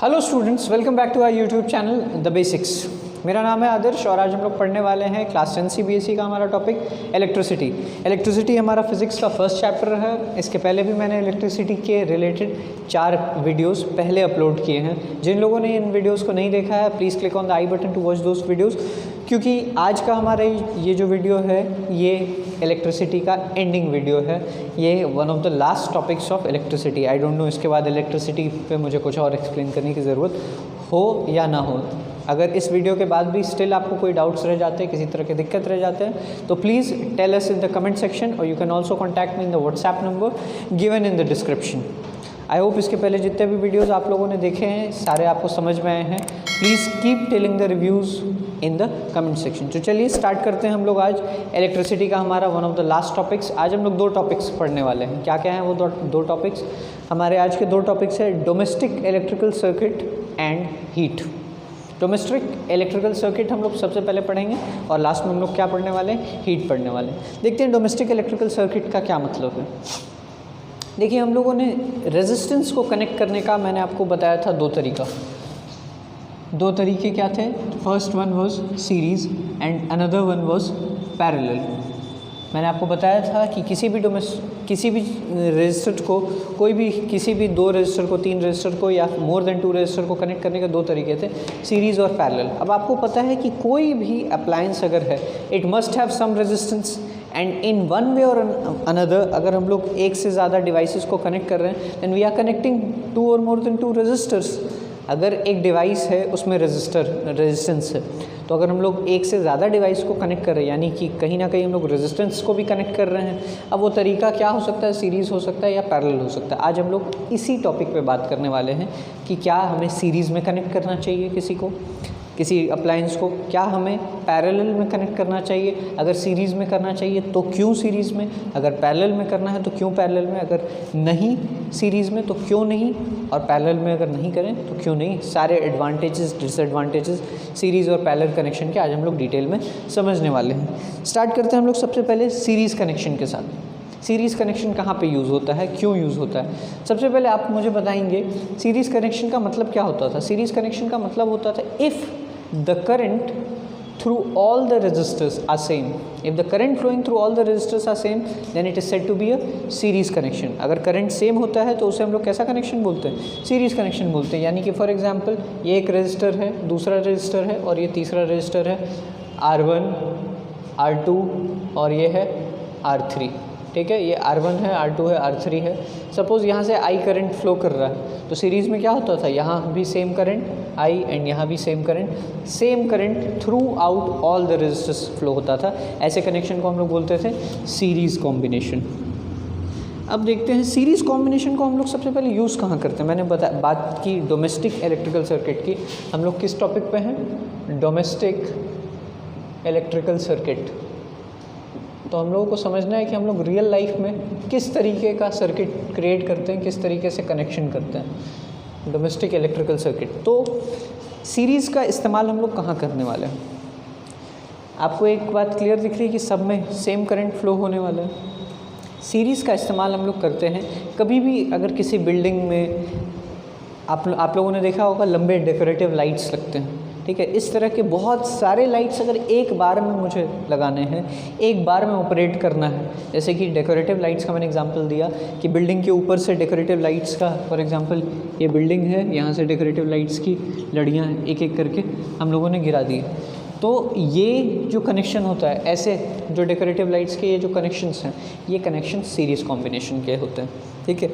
Hello students, welcome back to our YouTube channel the basics. मेरा नाम है आदर्श और आज हम लोग पढ़ने वाले हैं क्लास 10 CBSE का हमारा टॉपिक इलेक्ट्रिसिटी हमारा फिजिक्स का फर्स्ट चैप्टर है। इसके पहले भी मैंने इलेक्ट्रिसिटी के रिलेटेड 4 वीडियोस पहले अपलोड किए हैं। जिन लोगों ने इन वीडियोस को नहीं देखा है, please click on the i button to watch those videos, क्योंकि आज का हमारा ये जो वीडियो है ये इलेक्ट्रिसिटी का एंडिंग वीडियो है। ये one of the last topics of electricity. I don't know इसके बाद इलेक्ट्रिसिटी पे मुझे कुछ और एक्सप्लेन करने की ज़रूरत हो या ना हो। अगर इस वीडियो के बाद भी स्टिल आपको कोई डाउट्स रह जाते हैं, किसी तरह के दिक्कत रह जाते हैं, तो please tell us in the comment section और you can also contact me in the WhatsApp number given in the description. I hope इसके पहले जितने भी वीडियोज़ आप लोगों ने देखे हैं सारे आपको समझ में आए हैं। Please keep telling the reviews in the comment section. तो चलिए स्टार्ट करते हैं हम लोग आज इलेक्ट्रिसिटी का हमारा one of the last topics. आज हम लोग 2 टॉपिक्स पढ़ने वाले हैं। क्या क्या हैं वो दो टॉपिक्स? हमारे आज के 2 टॉपिक्स है domestic electrical circuit and heat. Domestic electrical circuit हम लोग सबसे पहले पढ़ेंगे और लास्ट में हम लोग क्या पढ़ने वाले हैं? हीट पढ़ने वाले हैं। देखते हैं डोमेस्टिक इलेक्ट्रिकल सर्किट का क्या मतलब है। देखिए, हम लोगों ने रेजिस्टेंस को कनेक्ट करने का मैंने आपको बताया था 2 तरीका। 2 तरीके क्या थे? First one was series and another one was parallel. मैंने आपको बताया था कि किसी भी रेजिस्टर को, कोई भी किसी भी 2 रेजिस्टर को, 3 रेजिस्टर को या मोर देन 2 रेजिस्टर को कनेक्ट करने के 2 तरीके थे, सीरीज़ और पैरेलल। अब आपको पता है कि कोई भी अप्लायंस अगर है, it must have some resistance and in one way और अनदर अगर हम लोग एक से ज़्यादा डिवाइसेस को कनेक्ट कर रहे हैं, देन वी आर कनेक्टिंग 2 और मोर देन 2 रेजिस्टर्स। अगर एक डिवाइस है उसमें रेजिस्टेंस है, तो अगर हम लोग एक से ज़्यादा डिवाइस को कनेक्ट कर रहे हैं, यानी कि कहीं ना कहीं हम लोग रेजिस्टेंस को भी कनेक्ट कर रहे हैं। अब वो तरीका क्या हो सकता है? सीरीज़ हो सकता है या पैरेलल हो सकता है। आज हम लोग इसी टॉपिक पे बात करने वाले हैं कि क्या हमें सीरीज़ में कनेक्ट करना चाहिए किसी अप्लायंस को, क्या हमें पैरेलल में कनेक्ट करना चाहिए। अगर सीरीज़ में करना चाहिए तो क्यों सीरीज़ में, अगर पैरेलल में करना है तो क्यों पैरेलल में, अगर नहीं सीरीज़ में तो क्यों नहीं, और पैरेलल में अगर नहीं करें तो क्यों नहीं। सारे एडवांटेजेस डिसएडवांटेजेस सीरीज़ और पैरेलल कनेक्शन के आज हम लोग डिटेल में समझने वाले हैं। स्टार्ट करते हैं हम लोग सबसे पहले सीरीज़ कनेक्शन के साथ। सीरीज़ कनेक्शन कहाँ पे यूज़ होता है, क्यों यूज़ होता है? सबसे पहले आप मुझे बताएंगे सीरीज़ कनेक्शन का मतलब क्या होता था। सीरीज़ कनेक्शन का मतलब होता था if the current through all the resistors are same. If the current flowing through all the resistors are same, then it is said to be a series connection. अगर करंट सेम होता है तो उसे हम लोग कैसा कनेक्शन बोलते हैं? सीरीज़ कनेक्शन बोलते हैं। यानी कि फॉर एग्जांपल ये एक रजिस्टर है, दूसरा रजिस्टर है और ये तीसरा रजिस्टर है, R1, R2 और ये है R3। ठीक है, ये R1 है, R2 है, R3 है। सपोज़ यहाँ से I करंट फ्लो कर रहा है, तो सीरीज़ में क्या होता था? यहाँ भी सेम करंट I एंड यहाँ भी same current throughout all the resistors flow होता था। ऐसे कनेक्शन को हम लोग बोलते थे सीरीज़ कॉम्बिनेशन। अब देखते हैं सीरीज़ कॉम्बिनेशन को हम लोग सबसे पहले यूज़ कहाँ करते हैं। मैंने बात की डोमेस्टिक इलेक्ट्रिकल सर्किट की। हम लोग किस टॉपिक पे हैं? Domestic electrical circuit. तो हम लोगों को समझना है कि हम लोग रियल लाइफ में किस तरीके का सर्किट क्रिएट करते हैं, किस तरीके से कनेक्शन करते हैं। Domestic electrical circuit. तो सीरीज़ का इस्तेमाल हम लोग कहाँ करने वाले हैं? आपको एक बात क्लियर दिख रही है कि सब में सेम करंट फ्लो होने वाला है। सीरीज़ का इस्तेमाल हम लोग करते हैं कभी भी अगर किसी बिल्डिंग में आप लोगों ने देखा होगा लंबे डेकोरेटिव लाइट्स लगते हैं। ठीक है, इस तरह के बहुत सारे लाइट्स अगर एक बार में मुझे लगाने हैं, एक बार में ऑपरेट करना है, जैसे कि डेकोरेटिव लाइट्स का मैंने एग्जांपल दिया कि बिल्डिंग के ऊपर से डेकोरेटिव लाइट्स का, फॉर एग्जांपल ये बिल्डिंग है, यहाँ से डेकोरेटिव लाइट्स की लड़ियाँ एक एक करके हम लोगों ने गिरा दी। तो ये जो कनेक्शन होता है, ऐसे जो डेकोरेटिव लाइट्स के ये जो कनेक्शंस हैं, ये कनेक्शन सीरीज़ कॉम्बिनेशन के होते हैं। ठीक है,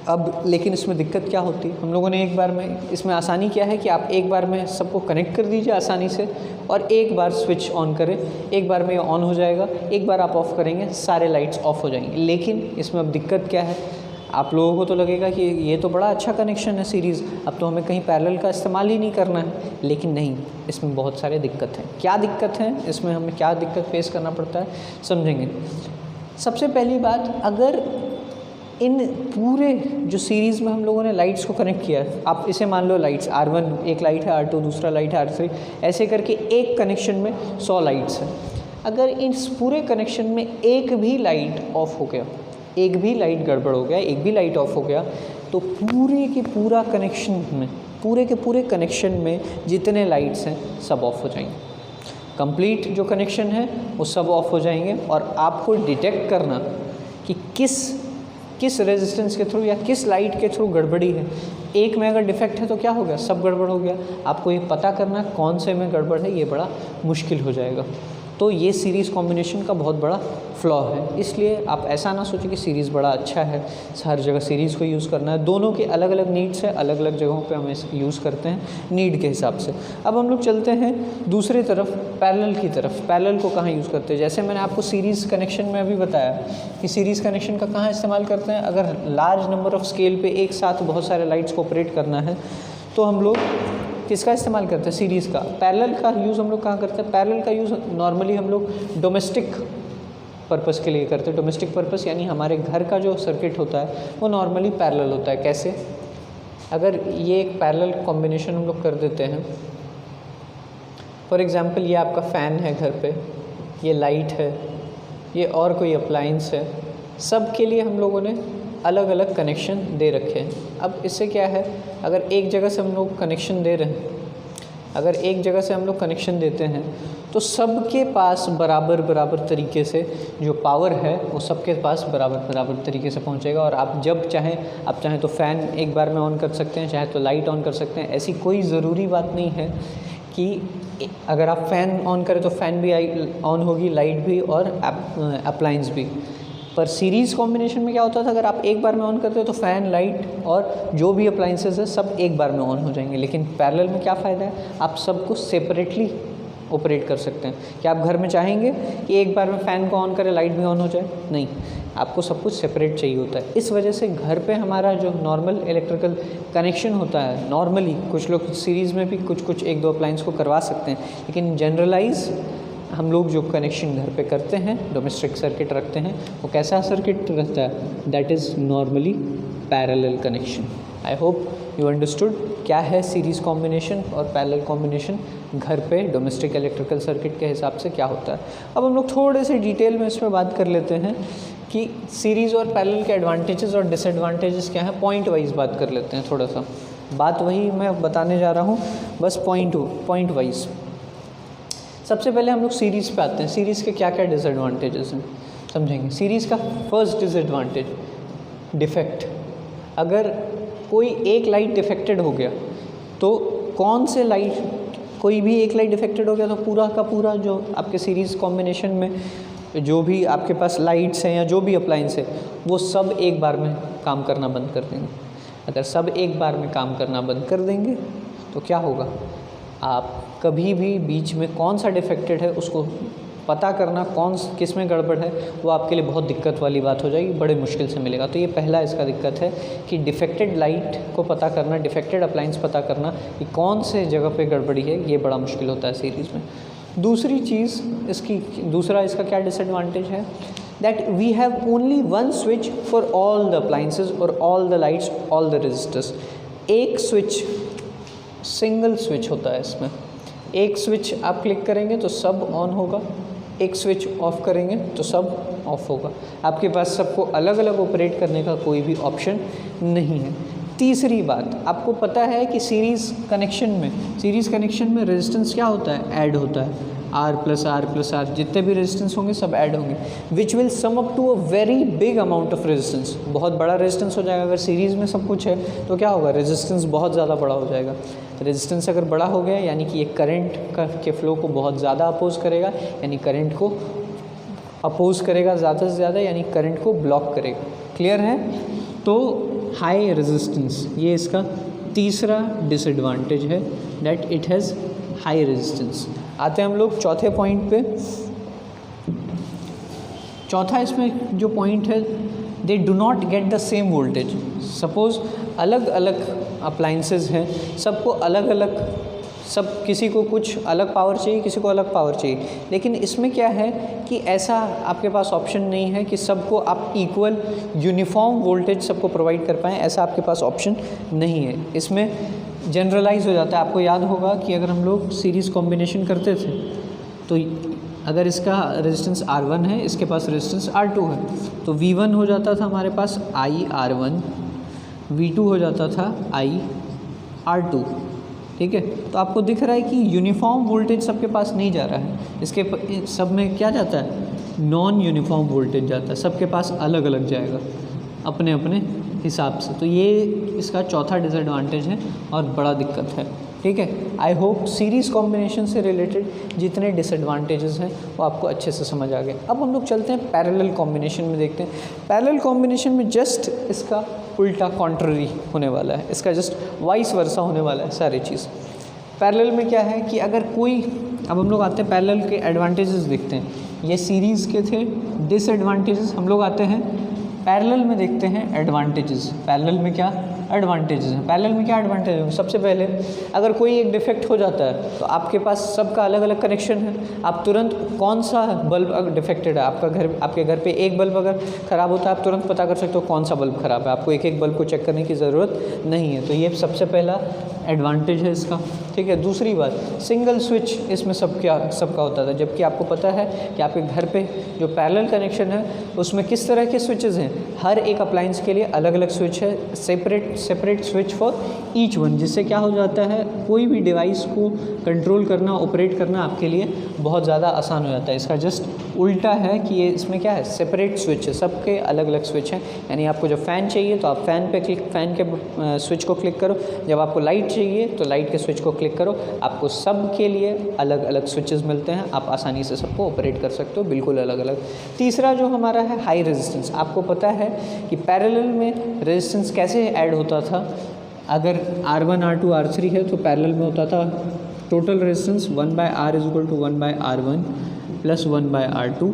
अब लेकिन इसमें दिक्कत क्या होती है? हम लोगों ने एक बार में, इसमें आसानी क्या है कि आप एक बार में सबको कनेक्ट कर दीजिए आसानी से और एक बार स्विच ऑन करें, एक बार में ये ऑन हो जाएगा, एक बार आप ऑफ़ करेंगे सारे लाइट्स ऑफ हो जाएंगे। लेकिन इसमें अब दिक्कत क्या है? आप लोगों को तो लगेगा कि ये तो बड़ा अच्छा कनेक्शन है सीरीज़, अब तो हमें कहीं पैरेलल का इस्तेमाल ही नहीं करना है। लेकिन नहीं, इसमें बहुत सारे दिक्कत हैं। क्या दिक्कत है इसमें? हमें क्या दिक्कत फेस करना पड़ता है, समझेंगे। सबसे पहली बात, अगर इन पूरे जो सीरीज़ में हम लोगों ने लाइट्स को कनेक्ट किया है, आप इसे मान लो लाइट्स R1 एक लाइट है, R2 दूसरा लाइट है, R3, ऐसे करके एक कनेक्शन में 100 लाइट्स हैं। अगर इस पूरे कनेक्शन में एक भी लाइट ऑफ हो गया, एक भी लाइट गड़बड़ हो गया, एक भी लाइट ऑफ हो गया, तो पूरे के पूरा कनेक्शन में पूरे के पूरे कनेक्शन में जितने लाइट्स हैं सब ऑफ हो जाएंगे। कंप्लीट जो कनेक्शन है वो सब ऑफ हो जाएंगे और आपको डिटेक्ट करना कि किस रेजिस्टेंस के थ्रू या किस लाइट के थ्रू गड़बड़ी है। एक में अगर डिफेक्ट है तो क्या हो गया, सब गड़बड़ हो गया। आपको ये पता करना कौन से में गड़बड़ है ये बड़ा मुश्किल हो जाएगा। तो ये सीरीज़ कॉम्बिनेशन का बहुत बड़ा फ्लॉ है। इसलिए आप ऐसा ना सोचें कि सीरीज़ बड़ा अच्छा है, हर जगह सीरीज़ को यूज़ करना है। दोनों के अलग अलग नीड्स है, अलग अलग जगहों पे हम इसे यूज़ करते हैं नीड के हिसाब से। अब हम लोग चलते हैं दूसरी तरफ, पैरेलल की तरफ। पैरेलल को कहाँ यूज़ करते हैं? जैसे मैंने आपको सीरीज़ कनेक्शन में अभी बताया कि सीरीज़ कनेक्शन का कहाँ इस्तेमाल करते हैं। अगर लार्ज नंबर ऑफ़ स्केल पे एक साथ बहुत सारे लाइट्स को ऑपरेट करना है तो हम लोग किसका इस्तेमाल करते हैं? सीरीज़ का। पैरेलल का यूज़ हम लोग कहाँ करते हैं? पैरेलल का यूज़ नॉर्मली हम लोग डोमेस्टिक पर्पस के लिए करते हैं। डोमेस्टिक पर्पस यानी हमारे घर का जो सर्किट होता है वो नॉर्मली पैरेलल होता है। कैसे? अगर ये एक पैरेलल कॉम्बिनेशन हम लोग कर देते हैं, फॉर एग्ज़ाम्पल ये आपका फ़ैन है घर पे, ये लाइट है, ये और कोई अप्लायंस है, सब के लिए हम लोगों ने अलग अलग कनेक्शन दे रखे हैं। अब इससे क्या है, अगर एक जगह से हम लोग कनेक्शन दे रहे हैं, अगर एक जगह से हम लोग कनेक्शन देते हैं तो सबके पास बराबर बराबर तरीके से जो पावर है वो सबके पास बराबर बराबर तरीके से पहुंचेगा। और आप जब चाहें, आप चाहें तो फ़ैन एक बार में ऑन कर सकते हैं, चाहे तो लाइट ऑन कर सकते हैं। ऐसी कोई ज़रूरी बात नहीं है कि अगर आप फ़ैन ऑन करें तो फ़ैन भी ऑन होगी, लाइट भी और अप्लायंस भी। पर सीरीज़ कॉम्बिनेशन में क्या होता था, अगर आप एक बार में ऑन करते हो तो फ़ैन, लाइट और जो भी अप्लायंसेस है सब एक बार में ऑन हो जाएंगे। लेकिन पैरेलल में क्या फ़ायदा है, आप सबको सेपरेटली ऑपरेट कर सकते हैं। क्या आप घर में चाहेंगे कि एक बार में फ़ैन को ऑन करें, लाइट भी ऑन हो जाए? नहीं, आपको सब कुछ सेपरेट चाहिए होता है। इस वजह से घर पे हमारा जो नॉर्मल इलेक्ट्रिकल कनेक्शन होता है, नॉर्मली कुछ लोग सीरीज़ में भी कुछ एक दो अप्लायंस को करवा सकते हैं, लेकिन जनरलाइज हम लोग जो कनेक्शन घर पे करते हैं, डोमेस्टिक सर्किट रखते हैं, वो कैसा सर्किट रहता है? That is normally parallel connection. I hope you understood क्या है सीरीज़ कॉम्बिनेशन और पैरेलल कॉम्बिनेशन घर पे डोमेस्टिक इलेक्ट्रिकल सर्किट के हिसाब से क्या होता है। अब हम लोग थोड़े से डिटेल में इसमें बात कर लेते हैं कि सीरीज़ और पैरेलल के एडवांटेजेस और डिसएडवांटेजेस क्या हैं। पॉइंट वाइज बात कर लेते हैं। थोड़ा सा बात वही मैं बताने जा रहा हूँ, बस पॉइंट वाइज। सबसे पहले हम लोग सीरीज़ पे आते हैं। सीरीज़ के क्या क्या डिसएडवांटेजेस हैं समझेंगे। सीरीज़ का फर्स्ट डिसएडवांटेज, डिफेक्ट। अगर कोई एक लाइट डिफेक्टेड हो गया तो कौन से लाइट, कोई भी एक लाइट डिफेक्टेड हो गया तो पूरा का पूरा जो आपके सीरीज़ कॉम्बिनेशन में जो भी आपके पास लाइट्स हैं या जो भी अप्लायंस है वो सब एक बार में काम करना बंद कर देंगे। अगर सब एक बार में काम करना बंद कर देंगे तो क्या होगा, आप कभी भी बीच में कौन सा डिफेक्टेड है उसको पता करना, किस में गड़बड़ है, वो आपके लिए बहुत दिक्कत वाली बात हो जाएगी, बड़े मुश्किल से मिलेगा। तो ये पहला इसका दिक्कत है कि डिफेक्टेड लाइट को पता करना, डिफेक्टेड अप्लायंस पता करना कि कौन से जगह पे गड़बड़ी है, ये बड़ा मुश्किल होता है सीरीज़ में। दूसरी चीज़ दूसरा इसका क्या डिसएडवांटेज है, that we have only one switch for all the appliances और all the lights, all the registers. एक स्विच, सिंगल स्विच होता है इसमें। एक स्विच आप क्लिक करेंगे तो सब ऑन होगा, एक स्विच ऑफ करेंगे तो सब ऑफ होगा। आपके पास सबको अलग अलग ऑपरेट करने का कोई भी ऑप्शन नहीं है। तीसरी बात, आपको पता है कि सीरीज़ कनेक्शन में रेजिस्टेंस क्या होता है, ऐड होता है। R प्लस आर जितने भी रेजिस्टेंस होंगे सब ऐड होंगे, which will sum up to a very big amount of resistance. बहुत बड़ा रेजिस्टेंस हो जाएगा। अगर सीरीज़ में सब कुछ है तो क्या होगा, रेजिस्टेंस बहुत ज़्यादा बड़ा हो जाएगा। रेजिस्टेंस अगर बड़ा हो गया यानी कि ये करंट के फ्लो को बहुत ज़्यादा अपोज करेगा, यानी करंट को अपोज करेगा ज़्यादा से ज़्यादा, यानी करंट को ब्लॉक करेगा। क्लियर है? तो हाई रेजिस्टेंस, ये इसका तीसरा डिसएडवांटेज है, that it has high resistance. आते हैं हम लोग चौथे पॉइंट पे। चौथा इसमें जो पॉइंट है, they do not get the same voltage. Suppose अलग अलग अप्लायंसेस हैं, सबको अलग अलग, सब किसी को कुछ अलग पावर चाहिए, किसी को अलग पावर चाहिए, लेकिन इसमें क्या है कि ऐसा आपके पास ऑप्शन नहीं है कि सबको आप इक्वल यूनिफॉर्म वोल्टेज सबको प्रोवाइड कर पाएँ, ऐसा आपके पास ऑप्शन नहीं है। इसमें जनरलाइज हो जाता है। आपको याद होगा कि अगर हम लोग सीरीज़ कॉम्बिनेशन करते थे तो अगर इसका रेजिस्टेंस R1 है, इसके पास रेजिस्टेंस R2 है, तो V1 हो जाता था हमारे पास I R1, V2 हो जाता था I R2, ठीक है। तो आपको दिख रहा है कि यूनिफॉर्म वोल्टेज सबके पास नहीं जा रहा है, इसके सब में क्या जाता है, नॉन यूनिफॉर्म वोल्टेज जाता है, सबके पास अलग अलग जाएगा अपने अपने हिसाब से। तो ये इसका चौथा डिसएडवांटेज है और बड़ा दिक्कत है, ठीक है। आई होप सीरीज़ कॉम्बिनेशन से रिलेटेड जितने डिसएडवांटेजेस हैं वो आपको अच्छे से समझ आ गए। अब हम लोग चलते हैं पैरेलल कॉम्बिनेशन में, देखते हैं। पैरेलल कॉम्बिनेशन में जस्ट इसका उल्टा कॉन्ट्ररी होने वाला है, इसका जस्ट वाइस वर्सा होने वाला है सारी चीज़। पैरेलल में क्या है कि अगर कोई, अब हम लोग आते हैं पैरेलल के एडवांटेजेस देखते हैं। ये सीरीज़ के थे डिसएडवांटेजेस, हम लोग आते हैं पैरेलल में देखते हैं एडवांटेजेस। पैरेलल में क्या एडवांटेजेस हैं, पैरेलल में क्या एडवांटेज है। सबसे पहले अगर कोई एक डिफेक्ट हो जाता है तो आपके पास सबका अलग अलग कनेक्शन है, आप तुरंत कौन सा बल्ब अगर डिफेक्टेड है, आपके घर पे एक बल्ब अगर ख़राब होता है आप तुरंत पता कर सकते हो कौन सा बल्ब ख़राब है, आपको एक एक बल्ब को चेक करने की ज़रूरत नहीं है। तो ये सबसे पहला एडवांटेज है इसका, ठीक है। दूसरी बात, सिंगल स्विच इसमें सबका होता था, जबकि आपको पता है कि आपके घर पे जो पैरेलल कनेक्शन है उसमें किस तरह के स्विचेस हैं, हर एक अप्लायंस के लिए अलग अलग स्विच है, separate switch for each one, जिससे क्या हो जाता है कोई भी डिवाइस को कंट्रोल करना, ऑपरेट करना आपके लिए बहुत ज़्यादा आसान हो जाता है। इसका जस्ट उल्टा है कि ये इसमें क्या है, सेपरेट स्विच है, सबके अलग अलग स्विच हैं। यानी आपको जब फ़ैन चाहिए तो आप फ़ैन के स्विच को क्लिक करो, जब आपको लाइट चाहिए तो लाइट के स्विच को क्लिक करो, आपको सब के लिए अलग अलग स्विचेस मिलते हैं, आप आसानी से सबको ऑपरेट कर सकते हो बिल्कुल अलग अलग। तीसरा जो हमारा है हाई रेजिस्टेंस, आपको पता है कि पैरेलल में रेजिस्टेंस कैसे ऐड होता था। अगर R1 R2 R3 है तो पैरेलल में होता था total resistance 1/R = 1/R1 + 1/R2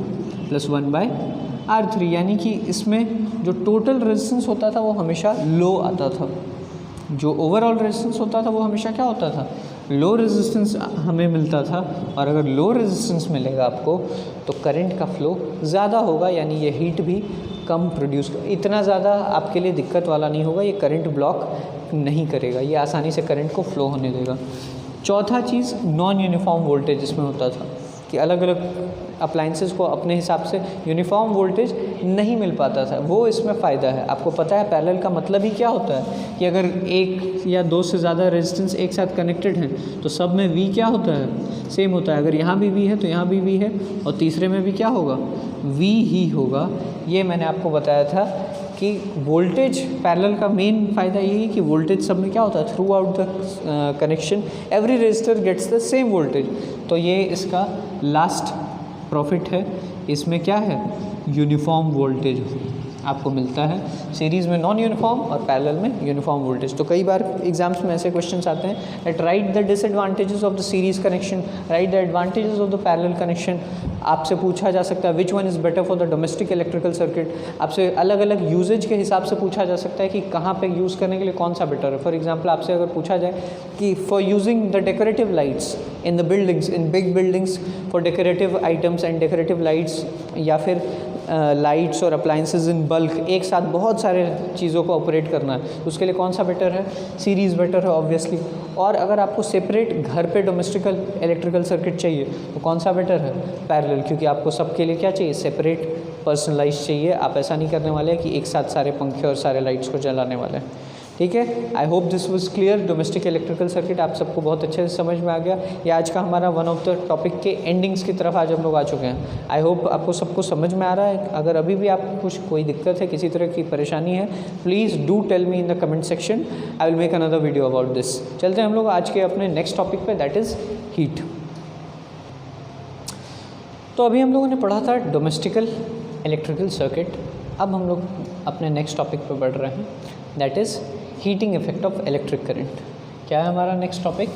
+ 1/R3, यानी कि इसमें जो टोटल रेजिस्टेंस होता था वो हमेशा लो आता था, जो ओवरऑल रेजिस्टेंस होता था वो हमेशा क्या होता था, लो रेजिस्टेंस हमें मिलता था। और अगर लो रेजिस्टेंस मिलेगा आपको तो करंट का फ्लो ज़्यादा होगा, यानी ये हीट भी कम प्रोड्यूस, इतना ज़्यादा आपके लिए दिक्कत वाला नहीं होगा, ये करंट ब्लॉक नहीं करेगा, ये आसानी से करंट को फ्लो होने देगा। चौथा चीज़, नॉन यूनिफॉर्म वोल्टेज इसमें होता था कि अलग अलग अप्लाइंसेस को अपने हिसाब से यूनिफॉर्म वोल्टेज नहीं मिल पाता था, वो इसमें फ़ायदा है। आपको पता है पैरेलल का मतलब ही क्या होता है कि अगर एक या दो से ज़्यादा रेजिस्टेंस एक साथ कनेक्टेड हैं तो सब में V क्या होता है, सेम होता है। अगर यहाँ भी V है तो यहाँ भी V है और तीसरे में भी क्या होगा, V ही होगा। ये मैंने आपको बताया था कि वोल्टेज पैरेलल का मेन फ़ायदा यही है कि वोल्टेज सब में क्या होता है, throughout the connection every resistor gets the same voltage. तो ये इसका लास्ट प्रॉफिट है, इसमें क्या है, यूनिफॉर्म वोल्टेज आपको मिलता है। सीरीज़ में नॉन यूनिफॉर्म और पैरेलल में यूनिफॉर्म वोल्टेज। तो कई बार एग्जाम्स में ऐसे क्वेश्चंस आते हैं that right the disadvantages of the series connection, right the advantages of the parallel connection. आपसे पूछा जा सकता है which one is better for the domestic electrical circuit. आपसे अलग अलग यूजेज के हिसाब से पूछा जा सकता है कि कहाँ पे यूज़ करने के लिए कौन सा बेटर है। फॉर एग्जांपल आपसे अगर पूछा जाए कि for using the decorative lights in the buildings, in big buildings for decorative items and decorative lights, या फिर लाइट्स और अप्लाइंसेस इन बल्क, एक साथ बहुत सारे चीज़ों को ऑपरेट करना है, उसके लिए कौन सा बेटर है, सीरीज़ बेटर है ऑब्वियसली। और अगर आपको सेपरेट घर पे डोमेस्टिकल इलेक्ट्रिकल सर्किट चाहिए तो कौन सा बेटर है, पैरेलल, क्योंकि आपको सबके लिए क्या चाहिए, सेपरेट पर्सनलाइज चाहिए। आप ऐसा नहीं करने वाले हैं कि एक साथ सारे पंखे और सारे लाइट्स को जलाने वाले हैं, ठीक है। आई hope this was clear. Domestic electrical circuit आप सबको बहुत अच्छे से समझ में आ गया। ये आज का हमारा वन ऑफ द टॉपिक के एंडिंग्स की तरफ आज हम लोग आ चुके हैं। आई होप आपको सबको समझ में आ रहा है। अगर अभी भी आपको कुछ कोई दिक्कत है, किसी तरह की परेशानी है, please do tell me in the comment section, I will make another video about this. चलते हैं हम लोग आज के अपने नेक्स्ट टॉपिक पे, दैट इज़ हीट। तो अभी हम लोगों ने पढ़ा था डोमेस्टिकल इलेक्ट्रिकल सर्किट। अब हम लोग अपने नेक्स्ट टॉपिक पे बढ़ रहे हैं, that is heating effect of electric current. क्या है हमारा next topic,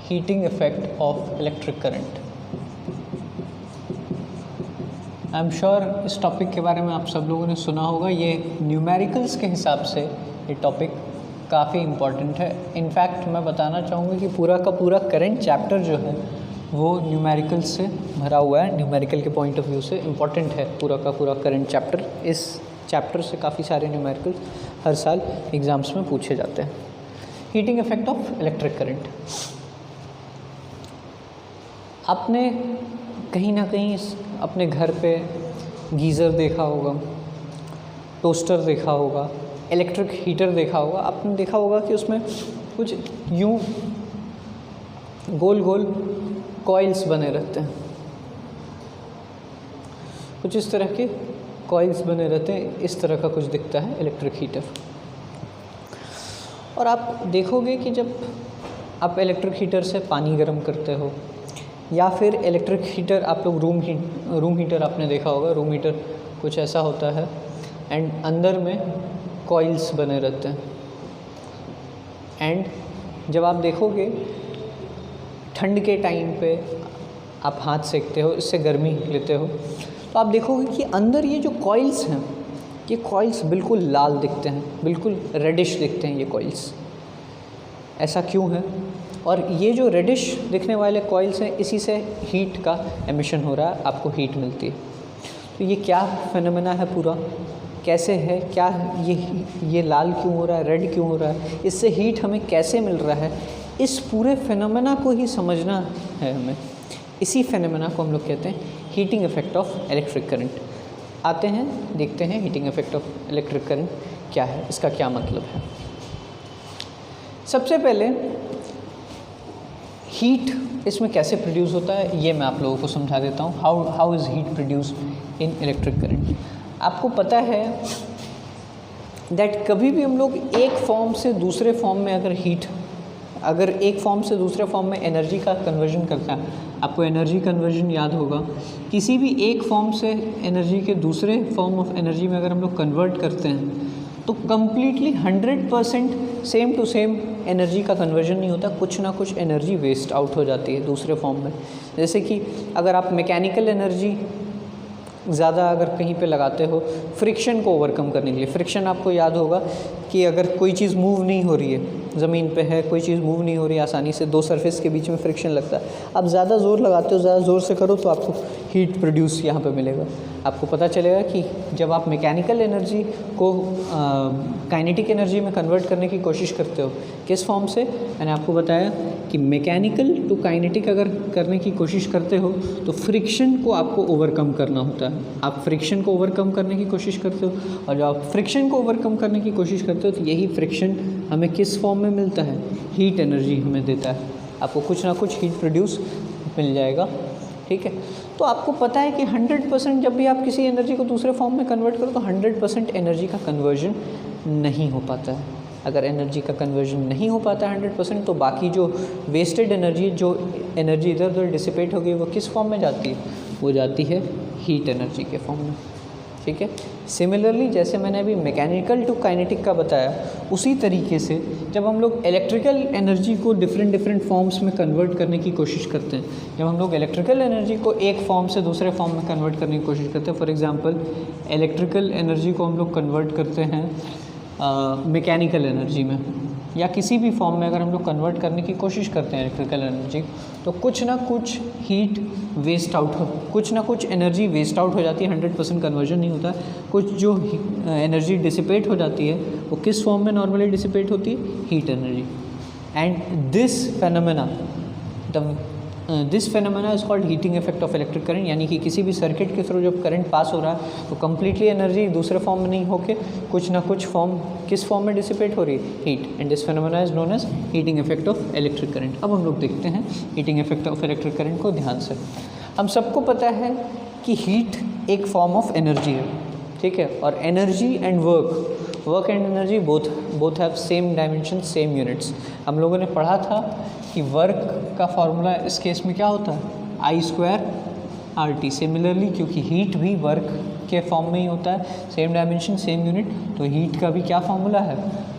heating effect of electric current. I am sure इस टॉपिक के बारे में आप सब लोगों ने सुना होगा। ये न्यूमेरिकल्स के हिसाब से ये टॉपिक काफ़ी इम्पॉर्टेंट है। इनफैक्ट मैं बताना चाहूँगा कि पूरा का पूरा करंट चैप्टर जो है वो न्यूमेरिकल्स से भरा हुआ है। न्यूमेरिकल के पॉइंट ऑफ व्यू से इम्पॉर्टेंट है पूरा का पूरा करंट चैप्टर। इस चैप्टर से काफ़ी सारे न्यूमेरिकल्स हर साल एग्ज़ाम्स में पूछे जाते हैं। Heating effect of electric current, आपने कहीं ना कहीं अपने घर पे गीज़र देखा होगा, टोस्टर देखा होगा, इलेक्ट्रिक हीटर देखा होगा, आपने देखा होगा कि उसमें कुछ यूं गोल गोल कॉइल्स बने रहते हैं, कुछ इस तरह के कॉइल्स बने रहते हैं, इस तरह का कुछ दिखता है इलेक्ट्रिक हीटर। और आप देखोगे कि जब आप इलेक्ट्रिक हीटर से पानी गर्म करते हो या फिर इलेक्ट्रिक हीटर, आप लोग रूम हीटर आपने देखा होगा, रूम हीटर कुछ ऐसा होता है एंड अंदर में कॉइल्स बने रहते हैं। एंड जब आप देखोगे ठंड के टाइम पे आप हाथ सेकते हो, इससे गर्मी लेते हो, तो आप देखोगे कि अंदर ये जो कॉइल्स हैं, ये कॉइल्स बिल्कुल लाल दिखते हैं, बिल्कुल रेडिश दिखते हैं ये कॉइल्स। ऐसा क्यों है? और ये जो रेडिश दिखने वाले कॉइल्स हैं, इसी से हीट का एमिशन हो रहा है, आपको हीट मिलती है। तो ये क्या फेनोमेना है पूरा, कैसे है, क्या ये लाल क्यों हो रहा है, रेड क्यों हो रहा है, इससे हीट हमें कैसे मिल रहा है, इस पूरे फेनोमेना को ही समझना है हमें। इसी फेनोमेना को हम लोग कहते हैं heating effect of electric current. आते हैं, देखते हैं heating effect of electric current क्या है, इसका क्या मतलब है। सबसे पहले हीट इसमें कैसे प्रोड्यूस होता है ये मैं आप लोगों को समझा देता हूँ। How is heat produce in electric current. आपको पता है दैट कभी भी हम लोग एक फॉर्म से दूसरे फॉर्म में अगर एक फॉर्म से दूसरे फॉर्म में एनर्जी का कन्वर्जन करता है, आपको एनर्जी कन्वर्जन याद होगा, किसी भी एक फॉर्म से एनर्जी के दूसरे फॉर्म ऑफ एनर्जी में अगर हम लोग कन्वर्ट करते हैं तो completely 100% same to same energy का कन्वर्जन नहीं होता, कुछ ना कुछ एनर्जी वेस्ट आउट हो जाती है दूसरे फॉर्म में। जैसे कि अगर आप मैकेनिकल एनर्जी ज़्यादा अगर कहीं पे लगाते हो फ्रिक्शन को ओवरकम करने के लिए, फ्रिक्शन आपको याद होगा कि अगर कोई चीज़ मूव नहीं हो रही है, ज़मीन पे है, कोई चीज़ मूव नहीं हो रही है आसानी से, दो सरफेस के बीच में फ्रिक्शन लगता है, आप ज़्यादा ज़ोर लगाते हो, ज़्यादा ज़ोर से करो तो आपको हीट प्रोड्यूस यहाँ पे मिलेगा। आपको पता चलेगा कि जब आप मैकेनिकल एनर्जी को काइनेटिक एनर्जी में कन्वर्ट करने की कोशिश करते हो, किस फॉर्म से, मैंने आपको बताया कि मैकेनिकल टू काइनेटिक अगर करने की कोशिश करते हो तो फ्रिक्शन को आपको ओवरकम करना होता है। आप फ्रिक्शन को ओवरकम करने की कोशिश करते हो, और जब आप फ्रिक्शन को ओवरकम करने की कोशिश करते हो तो यही फ्रिक्शन हमें किस फॉर्म में मिलता है, हीट एनर्जी हमें देता है। आपको कुछ ना कुछ हीट प्रोड्यूस मिल जाएगा, ठीक है। तो आपको पता है कि 100% जब भी आप किसी एनर्जी को दूसरे फॉर्म में कन्वर्ट करो तो 100% एनर्जी का कन्वर्जन नहीं हो पाता है। अगर एनर्जी का कन्वर्जन नहीं हो पाता है 100%, तो बाकी जो वेस्टेड एनर्जी, जो एनर्जी इधर उधर डिसिपेट हो गई, वो किस फॉर्म में जाती है, वो जाती है हीट एनर्जी के फॉर्म में, ठीक है। सिमिलरली जैसे मैंने अभी मैकेनिकल टू काइनेटिक का बताया, उसी तरीके से जब हम लोग इलेक्ट्रिकल एनर्जी को डिफरेंट फॉर्म्स में कन्वर्ट करने की कोशिश करते हैं, जब हम लोग इलेक्ट्रिकल एनर्जी को एक फॉर्म से दूसरे फॉर्म में कन्वर्ट करने की कोशिश करते हैं, फॉर एग्जांपल इलेक्ट्रिकल एनर्जी को हम लोग कन्वर्ट करते हैं मैकेनिकल एनर्जी में, या किसी भी फॉर्म में अगर हम लोग कन्वर्ट करने की कोशिश करते हैं इलेक्ट्रिकल एनर्जी, तो कुछ ना कुछ हीट वेस्ट आउट हो, कुछ ना कुछ एनर्जी वेस्ट आउट हो जाती है, 100% कन्वर्जन नहीं होता। कुछ जो एनर्जी डिसिपेट हो जाती है वो किस फॉर्म में नॉर्मली डिसिपेट होती है, heat energy. And this phenomena is called heating effect of electric current. यानी कि किसी भी सर्किट के थ्रू जब करंट पास हो रहा है तो कम्प्लीटली एनर्जी दूसरे फॉर्म में नहीं होके कुछ ना कुछ फॉर्म, किस फॉर्म में डिसिपेट हो रही है, heat. And this phenomena is known as heating effect of electric current. अब हम लोग देखते हैं heating effect of electric current को ध्यान से। हम सबको पता है कि हीट एक फॉर्म ऑफ एनर्जी है, ठीक है, और energy and work and energy both have same dimension, same units. हम लोगों ने पढ़ा था कि वर्क का फॉर्मूला इस केस में क्या होता है, I²RT। सिमिलरली क्योंकि हीट भी वर्क के फॉर्म में ही होता है, सेम डायमेंशन सेम यूनिट, तो हीट का भी क्या फॉर्मूला है,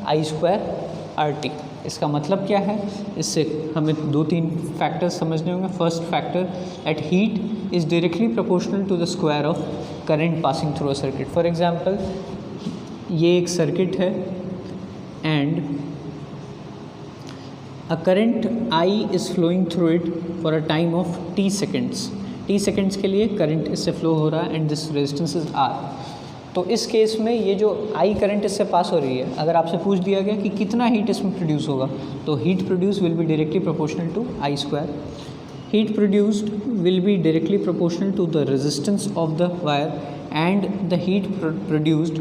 I²RT। इसका मतलब क्या है, इससे हमें 2-3 फैक्टर्स समझने होंगे। First factor, at heat is directly proportional to the square of current passing through a circuit. For example ये एक सर्किट है and a current I is flowing through it for a time of t seconds। t seconds के लिए current इससे flow हो रहा है and this resistance is R। तो इस केस में ये जो I करंट इससे पास हो रही है, अगर आपसे पूछ दिया गया कि कितना हीट इसमें प्रोड्यूस होगा, तो heat produce will be directly proportional to I²। Heat produced will be directly proportional to the resistance of the wire and the heat produced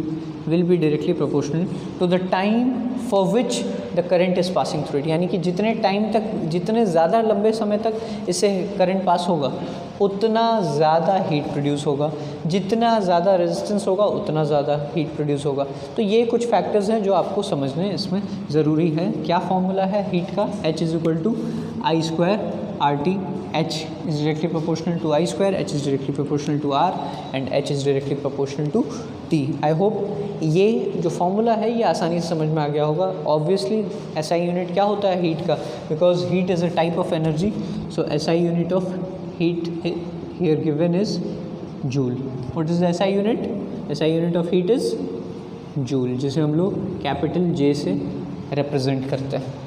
will be directly proportional to the time for which the current is passing through it. यानी कि जितने time तक, जितने ज़्यादा लंबे समय तक इससे करंट पास होगा उतना ज़्यादा हीट प्रोड्यूस होगा, जितना ज़्यादा रेजिस्टेंस होगा उतना ज़्यादा हीट प्रोड्यूस होगा। तो ये कुछ फैक्टर्स हैं जो आपको समझने इसमें ज़रूरी है। क्या फॉर्मूला है हीट का? H is equal to I square R T. H is directly proportional to I square, H is directly proportional to R and H is directly proportional to T। I hope ये जो formula है ये आसानी से समझ में आ गया होगा। ऑब्वियसली SI यूनिट क्या होता है हीट का? Because heat is a type of energy, so SI unit of heat here given is joule। What is the SI unit? SI unit of heat is joule, जिसे हम लोग capital J से represent करते हैं।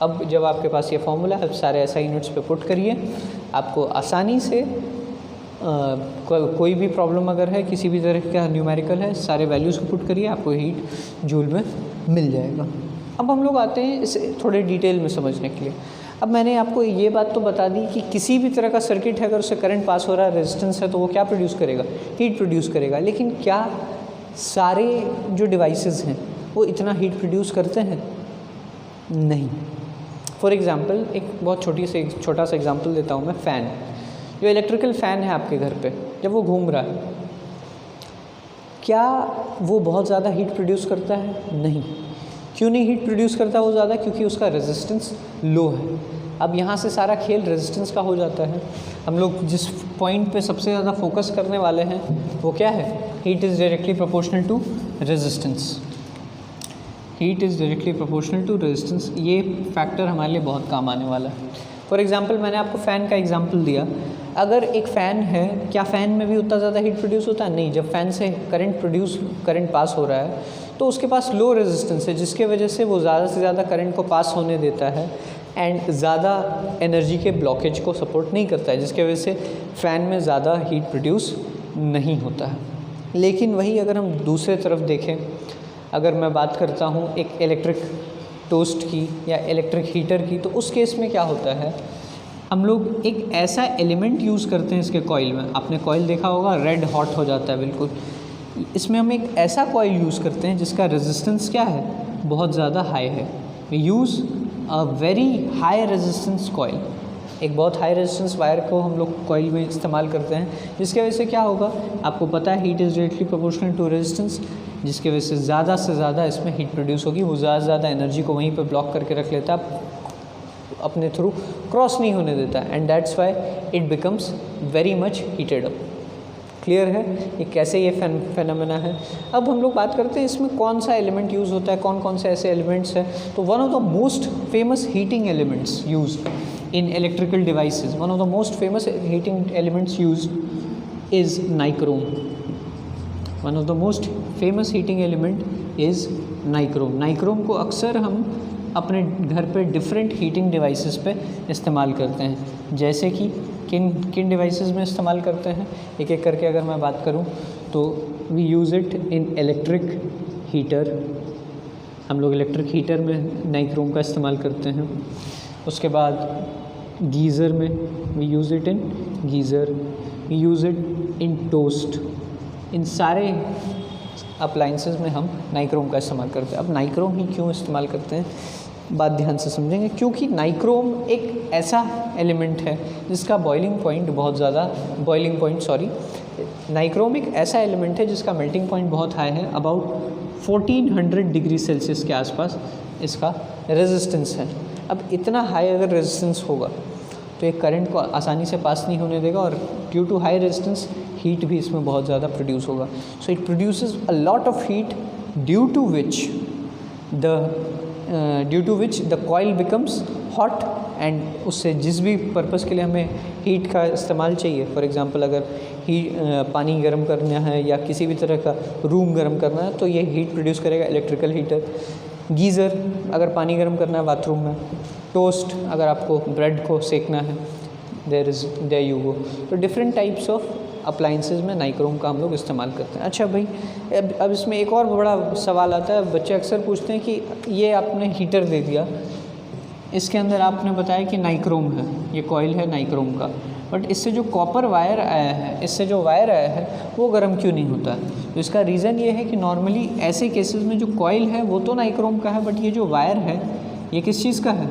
अब जब आपके पास ये फॉर्मूला है, सारे SI यूनिट्स पे पुट करिए, आपको आसानी से कोई भी प्रॉब्लम अगर है, किसी भी तरह का न्यूमेरिकल है, सारे वैल्यूज़ को पुट करिए, आपको हीट जूल में मिल जाएगा। अब हम लोग आते हैं इसे थोड़े डिटेल में समझने के लिए। अब मैंने आपको ये बात तो बता दी कि किसी भी तरह का सर्किट है, अगर उससे करंट पास हो रहा है, रेजिस्टेंस है, तो वो क्या प्रोड्यूस करेगा? हीट प्रोड्यूस करेगा। लेकिन क्या सारे जो डिवाइसेस हैं वो इतना हीट प्रोड्यूस करते हैं? नहीं। फॉर एग्ज़ाम्पल एक बहुत छोटा सा एग्जांपल देता हूँ मैं। फ़ैन, जो इलेक्ट्रिकल फ़ैन है आपके घर पे, जब वो घूम रहा है, क्या वो बहुत ज़्यादा हीट प्रोड्यूस करता है? नहीं। क्यों नहीं हीट प्रोड्यूस करता वो ज़्यादा? क्योंकि उसका रेजिस्टेंस लो है। अब यहाँ से सारा खेल रेजिस्टेंस का हो जाता है। हम लोग जिस पॉइंट पे सबसे ज़्यादा फोकस करने वाले हैं वो क्या है? Heat is directly proportional to resistance. Heat is directly proportional to resistance. ये फैक्टर हमारे लिए बहुत काम आने वाला है। फॉर एग्जांपल मैंने आपको फ़ैन का एग्जांपल दिया। अगर एक फ़ैन है, क्या फ़ैन में भी उतना ज़्यादा हीट प्रोड्यूस होता है? नहीं। जब फ़ैन से करंट पास हो रहा है तो उसके पास लो रेजिस्टेंस है, जिसके वजह से वो ज़्यादा से ज़्यादा करंट को पास होने देता है एंड ज़्यादा एनर्जी के ब्लॉकेज को सपोर्ट नहीं करता है, जिसके वजह से फ़ैन में ज़्यादा हीट प्रोड्यूस नहीं होता है। लेकिन वही अगर हम दूसरे तरफ देखें, अगर मैं बात करता हूँ एक इलेक्ट्रिक टोस्ट की या इलेक्ट्रिक हीटर की, तो उस केस में क्या होता है? हम लोग एक ऐसा एलिमेंट यूज़ करते हैं इसके कॉइल में। आपने कॉइल देखा होगा, रेड हॉट हो जाता है बिल्कुल। इसमें हम एक ऐसा कॉइल यूज़ करते हैं जिसका रेजिस्टेंस क्या है? बहुत ज़्यादा हाई है। We use a very high resistance coil. एक बहुत हाई रेजिस्टेंस वायर को हम लोग कॉइल में इस्तेमाल करते हैं, जिसकी वजह से क्या होगा? आपको पता है heat is directly proportional to resistance, जिसकी वजह से ज़्यादा से ज़्यादा इसमें हीट प्रोड्यूस होगी। वो ज़्यादा से ज़्यादा एनर्जी को वहीं पे ब्लॉक करके रख लेता है, अपने थ्रू क्रॉस नहीं होने देता, and that's why it becomes very much heated up. Clear है ये कैसे ये फेनोमेना है? अब हम लोग बात करते हैं इसमें कौन सा एलिमेंट यूज़ होता है, कौन कौन से ऐसे एलिमेंट्स हैं। तो one of the most famous heating elements used in electrical devices, one of the most famous heating elements used is nichrome. One of the most famous heating element is nichrome. nichrome को अक्सर हम अपने घर पे different heating devices पे इस्तेमाल करते हैं। जैसे कि किन डिवाइसेस में इस्तेमाल करते हैं, एक एक करके अगर मैं बात करूं तो we use it in electric heater. हम लोग इलेक्ट्रिक हीटर में नाइक्रोम का इस्तेमाल करते हैं। उसके बाद गीज़र में we use it in geyser, we use it in toast. इन सारे अप्लाइंसेस में हम नाइक्रोम का इस्तेमाल करते हैं। अब नाइक्रोम ही क्यों इस्तेमाल करते हैं, बात ध्यान से समझेंगे। क्योंकि नाइक्रोम एक ऐसा एलिमेंट है जिसका नाइक्रोम एक ऐसा एलिमेंट है जिसका मेल्टिंग पॉइंट बहुत हाई है, अबाउट 1400 डिग्री सेल्सियस के आसपास इसका रेजिस्टेंस है। अब इतना हाई अगर रेजिस्टेंस होगा तो एक करंट को आसानी से पास नहीं होने देगा, और due to high resistance heat भी इसमें बहुत ज़्यादा प्रोड्यूस होगा। So it produces a lot of heat due to which the coil becomes hot, and उससे जिस भी पर्पज़ के लिए हमें हीट का इस्तेमाल चाहिए, फॉर एग्जांपल अगर पानी गर्म करना है या किसी भी तरह का रूम गर्म करना है तो ये हीट प्रोड्यूस करेगा इलेक्ट्रिकल हीटर। गीज़र अगर पानी गर्म करना है बाथरूम में, टोस्ट अगर आपको ब्रेड को सेकना है, देयर यू गो। तो डिफरेंट टाइप्स ऑफ अप्लाइंसेस में नाइक्रोम का हम लोग इस्तेमाल करते हैं। अच्छा भाई, अब इसमें एक और बड़ा सवाल आता है। बच्चे अक्सर पूछते हैं कि ये आपने हीटर दे दिया, इसके अंदर आपने बताया कि नाइक्रोम है, ये कॉइल है नाइक्रोम का, बट इससे जो कॉपर वायर आया है, इससे जो वायर आया है वो गर्म क्यों नहीं होता है? तो इसका रीज़न ये है कि नॉर्मली ऐसे केसेस में जो कॉइल है वो तो नाइक्रोम का है, बट ये जो वायर है ये किस चीज़ का है?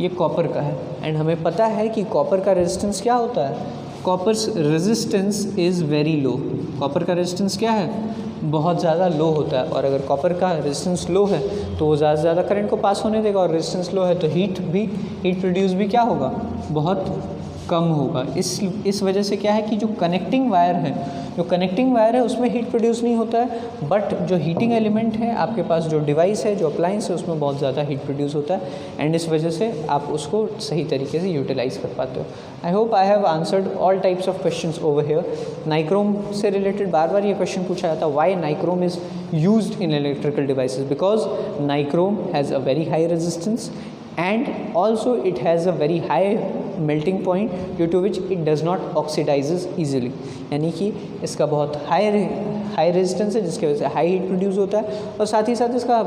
ये कॉपर का है। एंड हमें पता है कि कॉपर का रेजिस्टेंस क्या होता है? Copper's resistance is very low. Copper का रेजिस्टेंस क्या है? बहुत ज़्यादा लो होता है। और अगर कॉपर का रेजिस्टेंस लो है तो वो ज़्यादा से ज़्यादा करंट को पास होने देगा, और रेजिस्टेंस लो है तो हीट प्रोड्यूस भी क्या होगा? बहुत कम होगा। इस वजह से क्या है कि जो कनेक्टिंग वायर है उसमें हीट प्रोड्यूस नहीं होता है, बट जो हीटिंग एलिमेंट है आपके पास, जो डिवाइस है, जो अप्लायंस है, उसमें बहुत ज़्यादा हीट प्रोड्यूस होता है। एंड इस वजह से आप उसको सही तरीके से यूटिलाइज़ कर पाते हो। I hope I have answered all types of questions over here. Nichrome से रिलेटेड बार बार ये क्वेश्चन पूछा जाता है, why nichrome is used in electrical devices? Because nichrome has a very high resistance and also it has a very high melting point due to which it does not oxidizes easily। यानी कि इसका बहुत high resistance है जिसकी वजह से high heat produce होता है, और साथ ही साथ इसका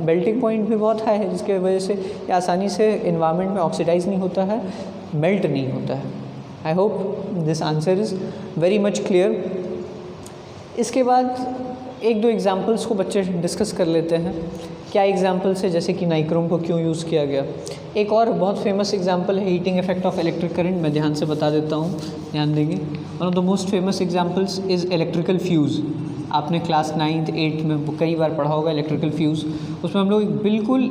मेल्टिंग पॉइंट भी बहुत हाई है जिसकी वजह से ये आसानी से इन्वायरमेंट में ऑक्सीडाइज नहीं होता है, मेल्ट नहीं होता है। आई hope this answer is very much clear. इसके बाद एक दो एग्जाम्पल्स को बच्चे डिस्कस कर लेते हैं। क्या एग्जाम्पल्स है? जैसे कि नाइक्रोम को क्यों यूज़ किया गया। एक और बहुत फेमस एग्जाम्पल है heating effect of electric current. मैं ध्यान से बता देता हूँ, ध्यान देंगे। One of the most famous examples is electrical fuse. आपने क्लास 9th 8th में कई बार पढ़ा होगा इलेक्ट्रिकल फ्यूज़। उसमें हम लोग बिल्कुल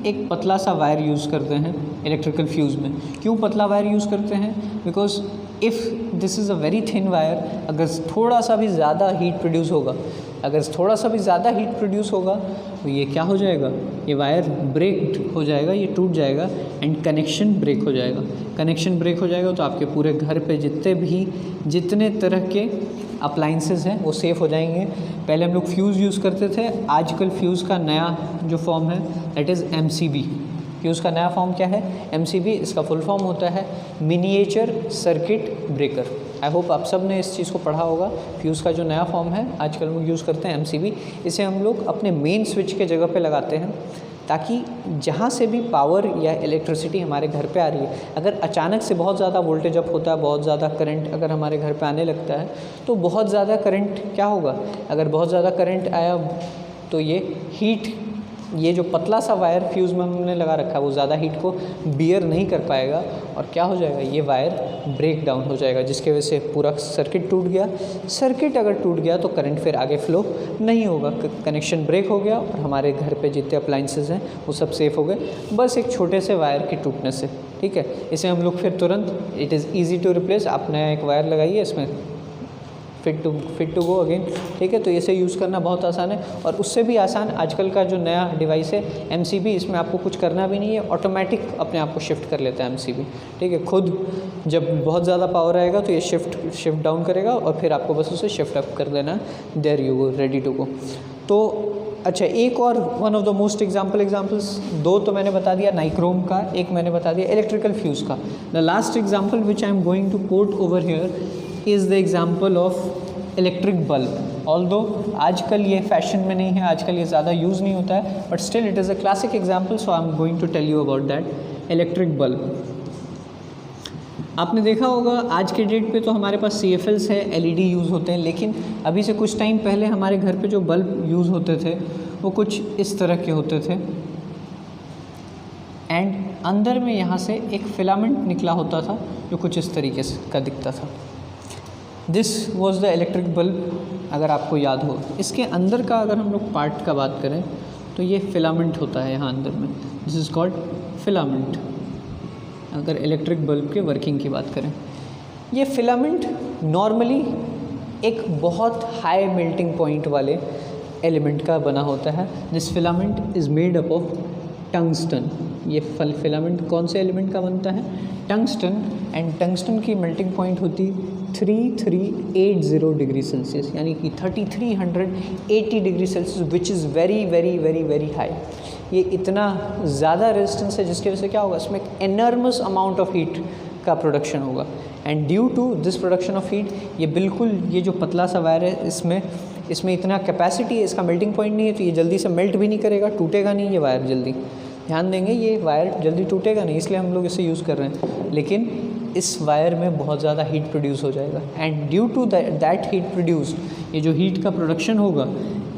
एक पतला सा वायर यूज़ करते हैं इलेक्ट्रिकल फ्यूज़ में। क्यों पतला वायर यूज़ करते हैं? Because if this is a very thin wire, अगर थोड़ा सा भी ज़्यादा हीट प्रोड्यूस होगा तो ये क्या हो जाएगा? ये वायर ब्रेक हो जाएगा, ये टूट जाएगा एंड कनेक्शन ब्रेक हो जाएगा। तो आपके पूरे घर पे जितने तरह के अप्लाइंसेस हैं वो सेफ़ हो जाएंगे। पहले हम लोग फ्यूज़ यूज़ करते थे, आजकल फ्यूज़ का नया जो फॉर्म है दैट इज़ MCB। फ्यूज़ का नया फॉर्म क्या है? MCB। इसका फुल फॉर्म होता है miniature circuit breaker. I hope आप सब ने इस चीज़ को पढ़ा होगा। फ्यूज़ का जो नया फॉर्म है आजकल हम यूज़ करते हैं MCB। इसे हम लोग अपने मेन स्विच के जगह पे लगाते हैं, ताकि जहाँ से भी पावर या इलेक्ट्रिसिटी हमारे घर पे आ रही है, अगर अचानक से बहुत ज़्यादा वोल्टेज अप होता है, बहुत ज़्यादा करंट अगर हमारे घर पे आने लगता है, तो बहुत ज़्यादा करंट क्या होगा? अगर बहुत ज़्यादा करंट आया तो ये जो पतला सा वायर फ्यूज़ में हमने लगा रखा है वो ज़्यादा हीट को बियर नहीं कर पाएगा, और क्या हो जाएगा? ये वायर ब्रेक डाउन हो जाएगा, जिसकी वजह से पूरा सर्किट टूट गया। सर्किट अगर टूट गया तो करंट फिर आगे फ्लो नहीं होगा, कनेक्शन ब्रेक हो गया, और हमारे घर पे जितने अप्लाइंसेस हैं वो सब सेफ़ हो गए, बस एक छोटे से वायर के टूटने से। ठीक है, इसे हम लोग फिर तुरंत, it is easy to replace. आप नया एक वायर लगाइए, इसमें फिट टू गो अगेन। ठीक है, तो इसे यूज़ करना बहुत आसान है। और उससे भी आसान आजकल का जो नया डिवाइस है MCB, इसमें आपको कुछ करना भी नहीं है, ऑटोमेटिक अपने आप को शिफ्ट कर लेता है MCB। ठीक है, खुद जब बहुत ज़्यादा पावर आएगा तो ये शिफ्ट डाउन करेगा, और फिर आपको बस उसे शिफ्ट अप कर देना, there you go, ready to go. तो अच्छा, एक और one of the most examples, दो तो मैंने बता दिया नाइक्रोम का, एक मैंने बता दिया इलेक्ट्रिकल फ्यूज़ का। The last example which I am going to quote over here is the example of electric bulb. Although आजकल ये फैशन में नहीं है, आजकल ये ज़्यादा यूज़ नहीं होता है, but still it is a classic example, so I am going to tell you about that electric bulb. आपने देखा होगा आज के डेट पे तो हमारे पास CFLs है, LED यूज़ होते हैं, लेकिन अभी से कुछ टाइम पहले हमारे घर पे जो बल्ब यूज़ होते थे वो कुछ इस तरह के होते थे, एंड अंदर में यहाँ से एक फिलामेंट निकला होता था जो कुछ इस तरीके से का दिखता था। This was the electric bulb, अगर आपको याद हो। इसके अंदर का अगर हम लोग पार्ट का बात करें तो ये फिलामेंट होता है यहाँ अंदर में, दिस इज़ कॉल्ड फिलामेंट। अगर इलेक्ट्रिक बल्ब के वर्किंग की बात करें, ये फिलामेंट नॉर्मली एक बहुत हाई मेल्टिंग पॉइंट वाले एलिमेंट का बना होता है। This filament is made up of tungsten. ये फिलामेंट कौन से एलिमेंट का बनता है? टंगस्टन। एंड टंगस्टन की मेल्टिंग पॉइंट होती 3380 डिग्री सेल्सियस, यानी कि 3380 degree Celsius, which is very very very very high. ये इतना ज़्यादा रेजिस्टेंस है जिसकी वजह से क्या होगा, इसमें एक एनर्मस अमाउंट ऑफ हीट का प्रोडक्शन होगा। And due to this production of heat, ये जो पतला सा वायर है, इसमें इतना कैपेसिटी है, इसका मेल्टिंग पॉइंट नहीं है, तो ये जल्दी से मेल्ट भी नहीं करेगा, टूटेगा नहीं ये वायर जल्दी। ध्यान देंगे, ये वायर जल्दी टूटेगा नहीं, इसलिए हम लोग इसे यूज़ कर रहे हैं। लेकिन इस वायर में बहुत ज़्यादा हीट प्रोड्यूस हो जाएगा and due to that heat produce, ये जो हीट का प्रोडक्शन होगा,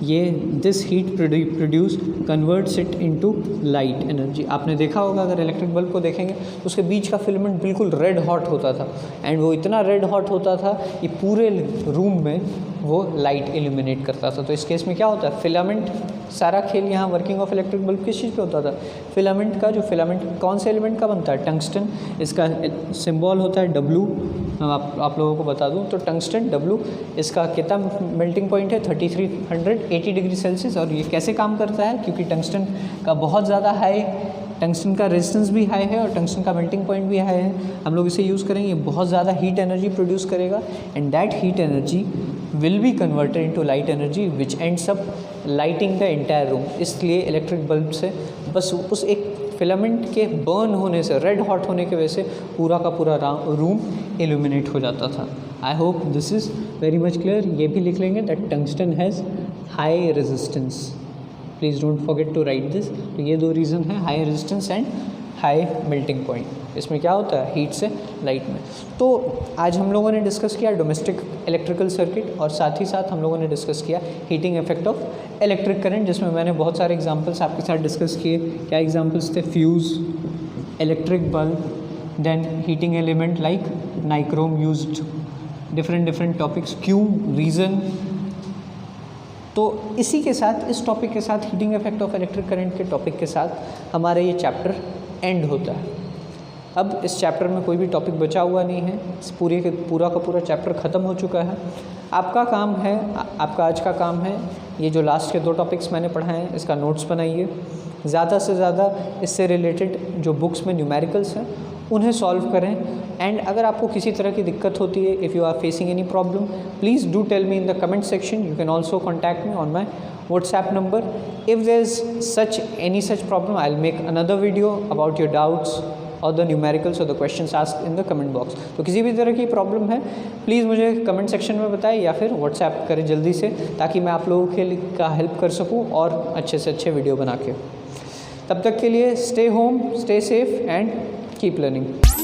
ये this heat produce converts it into light energy. आपने देखा होगा, अगर इलेक्ट्रिक बल्ब को देखेंगे तो उसके बीच का फिलामेंट बिल्कुल रेड हॉट होता था एंड वो इतना रेड हॉट होता था कि पूरे रूम में वो लाइट इल्यूमिनेट करता था। तो इस केस में क्या होता है, फिलामेंट, सारा खेल यहाँ वर्किंग ऑफ इलेक्ट्रिक बल्ब किस चीज़ पे होता था, फिलामेंट का। जो फिलामेंट कौन से एलिमेंट का बनता है, टंगस्टन। इसका सिंबल होता है W, आप लोगों को बता दूं तो टंगस्टन W, इसका कितना मेल्टिंग पॉइंट है 3380 डिग्री सेल्सियस। और ये कैसे काम करता है, क्योंकि टंगस्टन का बहुत ज़्यादा हाई, टंगस्टन का रेजिस्टेंस भी हाई है और टंगस्टन का मेल्टिंग पॉइंट भी हाई है, हम लोग इसे यूज़ करेंगे। ये बहुत ज़्यादा हीट एनर्जी प्रोड्यूस करेगा and that heat energy will be converted into light energy which ends up lighting the entire room. इसलिए इलेक्ट्रिक बल्ब से बस उस एक फिलामेंट के बर्न होने से, रेड हॉट होने की वजह से पूरा का पूरा रूम इल्यूमिनेट हो जाता था। I hope this is very much clear. ये भी लिख लेंगे that tungsten has high resistance, please don't forget to write this. तो ये दो रीज़न है, high resistance and high melting point. इसमें क्या होता है, हीट से लाइट में। तो आज हम लोगों ने डिस्कस किया डोमेस्टिक इलेक्ट्रिकल सर्किट और साथ ही साथ हम लोगों ने डिस्कस किया heating effect of electric current, जिसमें मैंने बहुत सारे एग्जांपल्स आपके साथ डिस्कस किए। क्या एग्जांपल्स थे, fuse, electric bulb, then heating element like nichrome used, different topics, क्यों, रीज़न। तो इसी के साथ, इस टॉपिक के साथ, heating effect of electric current के टॉपिक के साथ हमारा ये चैप्टर एंड होता है। अब इस चैप्टर में कोई भी टॉपिक बचा हुआ नहीं है, इस पूरा का पूरा चैप्टर ख़त्म हो चुका है। आपका काम है, आपका आज का काम है, ये जो लास्ट के 2 टॉपिक्स मैंने पढ़ाए हैं इसका नोट्स बनाइए। ज़्यादा से ज़्यादा इससे रिलेटेड जो बुक्स में न्यूमेरिकल्स हैं उन्हें सॉल्व करें। एंड अगर आपको किसी तरह की दिक्कत होती है, if you are facing any problem, please do tell me in the comment section. You can also contact me on my WhatsApp number. If there's any such problem, I'll make another video about your doubts or the numericals or the questions asked in the comment box. तो किसी भी तरह की problem है please मुझे comment section में बताएं या फिर WhatsApp करें जल्दी से, ताकि मैं आप लोगों का हेल्प कर सकूं और अच्छे से अच्छे वीडियो बना के। तब तक के लिए stay home, stay safe and keep learning.